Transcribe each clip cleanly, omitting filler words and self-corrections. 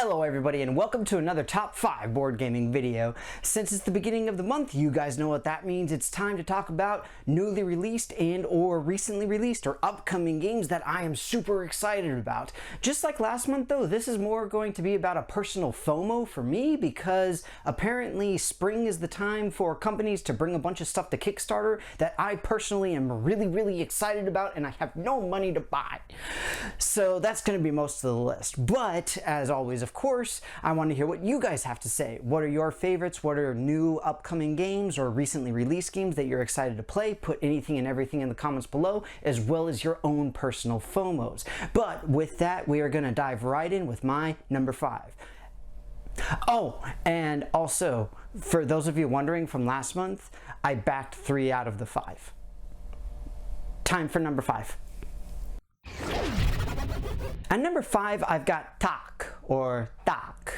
Hello everybody and welcome to another top 5 board gaming video. Since it's the beginning of the month, you guys know what that means. It's time to talk about newly released and or recently released or upcoming games that I am super excited about. Just like last month though, this is more going to be about a personal FOMO for me because apparently spring is the time for companies to bring a bunch of stuff to Kickstarter that I personally am really excited about and I have no money to buy. So that's going to be most of the list. But as always, of course, I want to hear what you guys have to say. What are your favorites? What are new upcoming games or recently released games that you're excited to play? Put anything and everything in the comments below, as well as your own personal FOMOs. But with that, we are going to dive right in with my number 5. Oh, and also, for those of you wondering from last month, I backed 3 out of the 5. Time for number 5. At number 5, I've got Tak, or Tak.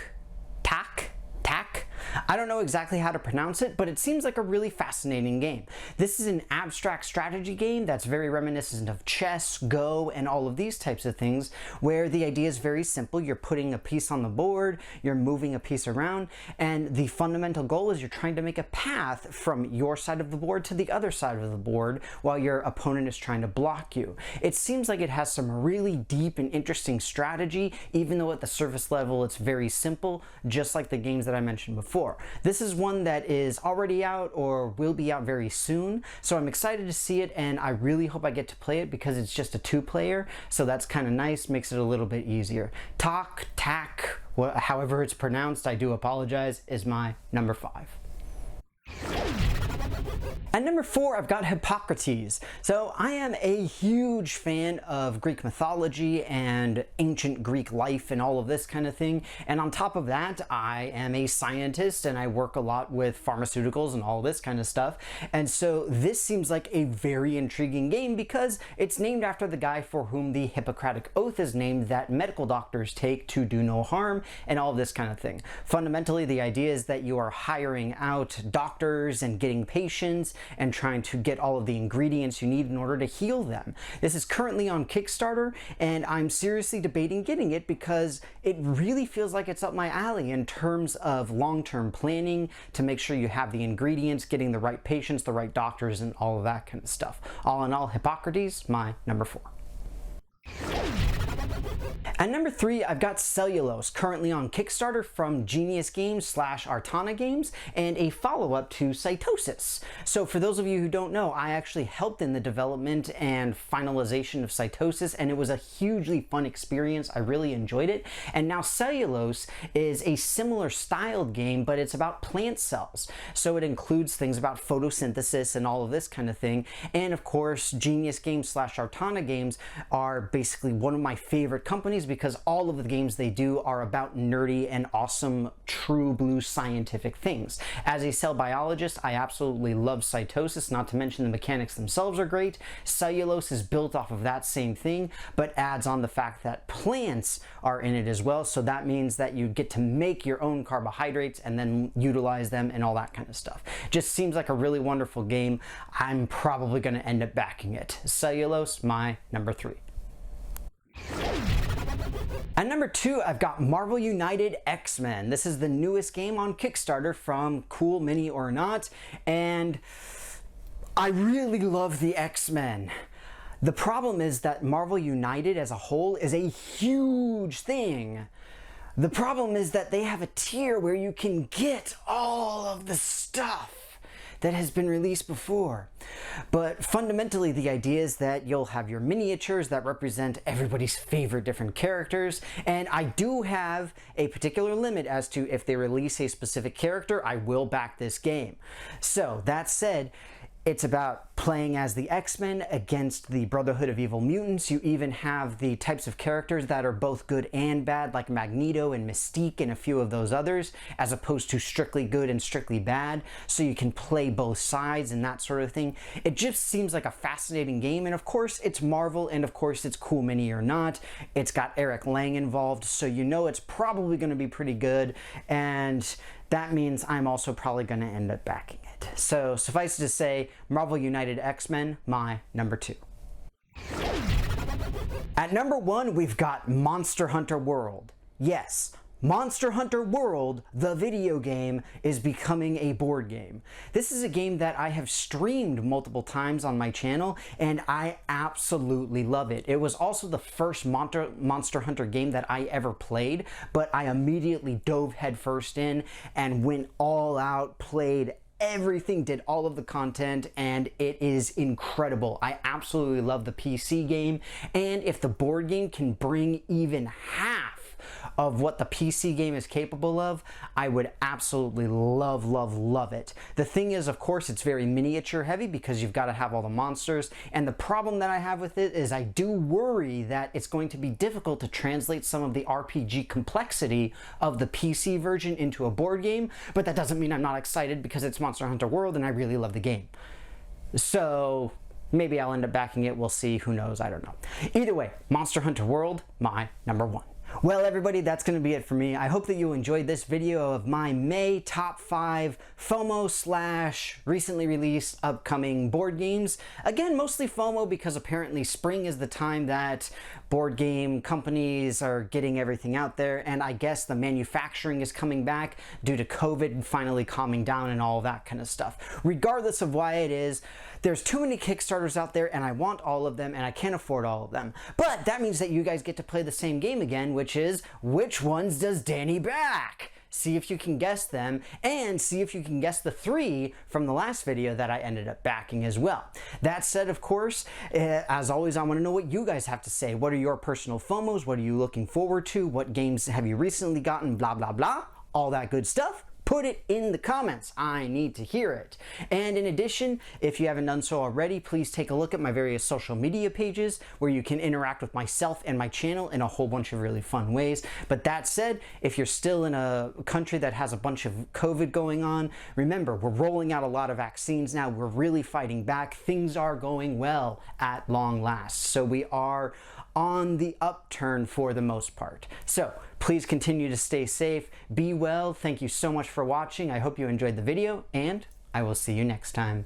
I don't know exactly how to pronounce it, but it seems like a really fascinating game. This is an abstract strategy game that's very reminiscent of chess, Go, and all of these types of things, where the idea is very simple. You're putting a piece on the board, you're moving a piece around, and the fundamental goal is you're trying to make a path from your side of the board to the other side of the board while your opponent is trying to block you. It seems like it has some really deep and interesting strategy, even though at the surface level it's very simple, just like the games that I mentioned before. This is one that is already out or will be out very soon, so I'm excited to see it and I really hope I get to play it because it's just a 2-player, so that's kind of nice, makes it a little bit easier. Tak, however it's pronounced, I do apologize, is my number 5. At number 4, I've got Hippocrates. So I am a huge fan of Greek mythology and ancient Greek life and all of this kind of thing. And on top of that, I am a scientist and I work a lot with pharmaceuticals and all this kind of stuff. And so this seems like a very intriguing game because it's named after the guy for whom the Hippocratic Oath is named, that medical doctors take to do no harm and all of this kind of thing. Fundamentally, the idea is that you are hiring out doctors and getting patients and trying to get all of the ingredients you need in order to heal them. This is currently on Kickstarter and I'm seriously debating getting it because it really feels like it's up my alley in terms of long-term planning to make sure you have the ingredients, getting the right patients, the right doctors, and all of that kind of stuff. All in all, Hippocrates, my number 4. At number 3, I've got Cellulose, currently on Kickstarter from Genius Games / Artana Games, and a follow-up to Cytosis. So for those of you who don't know, I actually helped in the development and finalization of Cytosis, and it was a hugely fun experience. I really enjoyed it. And now Cellulose is a similar styled game, but it's about plant cells. So it includes things about photosynthesis and all of this kind of thing. And of course, Genius Games / Artana Games are basically one of my favorite companies because all of the games they do are about nerdy and awesome true blue scientific things. As a cell biologist, I absolutely love Cytosis, not to mention the mechanics themselves are great. Cellulose is built off of that same thing, but adds on the fact that plants are in it as well, so that means that you get to make your own carbohydrates and then utilize them and all that kind of stuff. Just seems like a really wonderful game. I'm probably going to end up backing it. Cellulose, my number 3. At number 2, I've got Marvel United XMen. This is the newest game on Kickstarter from Cool Mini or Not, and I really love the X-Men. The problem is that Marvel United as a whole is a huge thing. The problem is that they have a tier where you can get all of the stuff that has been released before. But fundamentally, the idea is that you'll have your miniatures that represent everybody's favorite different characters, and I do have a particular limit as to if they release a specific character, I will back this game. So that said, it's about playing as the X-Men against the Brotherhood of Evil Mutants. You even have the types of characters that are both good and bad, like Magneto and Mystique and a few of those others, as opposed to strictly good and strictly bad, so you can play both sides and that sort of thing. It just seems like a fascinating game, and of course it's Marvel, and of course it's Cool Mini or Not. It's got Eric Lang involved, so you know it's probably going to be pretty good, and that means I'm also probably going to end up backing it. So suffice to say, Marvel United X-Men, my number 2. At number 1, we've got Monster Hunter World. Yes, Monster Hunter World, the video game, is becoming a board game. This is a game that I have streamed multiple times on my channel, and I absolutely love it. It was also the first Monster Hunter game that I ever played, but I immediately dove headfirst in and went all out, played everything, did all of the content, and it is incredible. I absolutely love the PC game, and if the board game can bring even half of what the PC game is capable of, I would absolutely love it. The thing is, of course, it's very miniature heavy because you've got to have all the monsters, and the problem that I have with it is I do worry that it's going to be difficult to translate some of the RPG complexity of the PC version into a board game, but that doesn't mean I'm not excited because it's Monster Hunter World and I really love the game. So maybe I'll end up backing it, we'll see, who knows, I don't know. Either way, Monster Hunter World, my number one. Well, everybody, that's going to be it for me. I hope that you enjoyed this video of my May top 5 FOMO / recently released upcoming board games. Again, mostly FOMO because apparently spring is the time that board game companies are getting everything out there, and I guess the manufacturing is coming back due to COVID finally calming down and all that kind of stuff. Regardless of why it is, there's too many Kickstarters out there, and I want all of them, and I can't afford all of them. But that means that you guys get to play the same game again, which is, which ones does Danny back? See if you can guess them, and see if you can guess the 3 from the last video that I ended up backing as well. That said, of course, as always, I want to know what you guys have to say. What are your personal FOMOs? What are you looking forward to? What games have you recently gotten? Blah, blah, blah. All that good stuff. Put it in the comments. I need to hear it. And in addition, if you haven't done so already, please take a look at my various social media pages where you can interact with myself and my channel in a whole bunch of really fun ways. But that said, if you're still in a country that has a bunch of COVID going on, remember, we're rolling out a lot of vaccines now. We're really fighting back. Things are going well at long last. So we are on the upturn for the most part. So please continue to stay safe, be well. Thank you so much for watching. I hope you enjoyed the video, and I will see you next time.